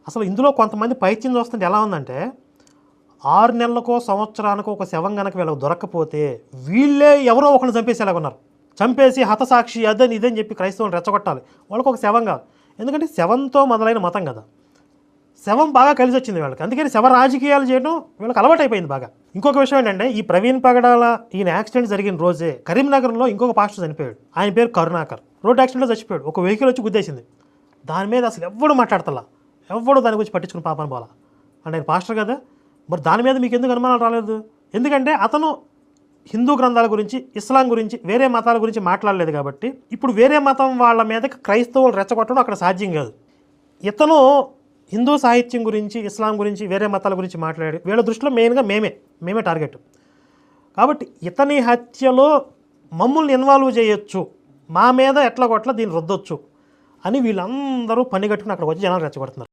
అసలు ఇందులో కొంతమంది పైత్యం చూస్తుంటే ఎలా ఉందంటే 6 నెలలకో సంవత్సరానికో ఒక శవం కనుక వీళ్ళకి దొరక్కపోతే వీళ్ళే ఎవరో ఒకరిని చంపేసేలాగున్నారు. చంపేసి హతసాక్షి అదని ఇదని చెప్పి క్రైస్తవులు రెచ్చగొట్టాలి. వాళ్ళకి ఒక శవం కాదు. ఎందుకంటే శవంతో మొదలైన మతం కదా. శవం బాగా కలిసి వచ్చింది వీళ్ళకి. అందుకని శవ రాజకీయాలు చేయడం వీళ్ళకి అలవాటు అయిపోయింది బాగా. ఇంకొక విషయం ఏంటంటే ఈ ప్రవీణ్ పగడాల ఈయన యాక్సిడెంట్ జరిగిన రోజే కరీంనగర్లో ఇంకొక పాస్టర్ చనిపోయాడు. ఆయన పేరు కరుణాకర్. రోడ్ యాక్సిడెంట్లో చచ్చిపోయాడు. ఒక వెహికల్ వచ్చి గుద్దేసింది. దాని మీద అసలు ఎవ్వడు మాట్లాడతలా, ఎవ్వడు దాని గురించి పట్టించుకుని పాపని పోలా. అంటే ఆయన పాస్టర్ కదా, మరి దాని మీద మీకు ఎందుకు అనుమానాలు రాలేదు? ఎందుకంటే అతను హిందూ గ్రంథాల గురించి, ఇస్లాం గురించి, వేరే మతాల గురించి మాట్లాడలేదు కాబట్టి ఇప్పుడు వేరే మతం వాళ్ళ మీద క్రైస్తవులు రెచ్చగొట్టడం అక్కడ సాధ్యం కాదు. ఇతను హిందూ సాహిత్యం గురించి, ఇస్లాం గురించి, వేరే మతాల గురించి మాట్లాడి వీళ్ళ దృష్టిలో మెయిన్గా మేమే టార్గెట్. కాబట్టి ఇతని హత్యలో మమ్మల్ని ఇన్వాల్వ్ చేయొచ్చు, మా మీద ఎట్లా కొట్లా దీన్ని రుద్దొచ్చు అని వీళ్ళందరూ పని కట్టుకుని అక్కడ వచ్చి జనాలు రెచ్చగొడుతున్నారు.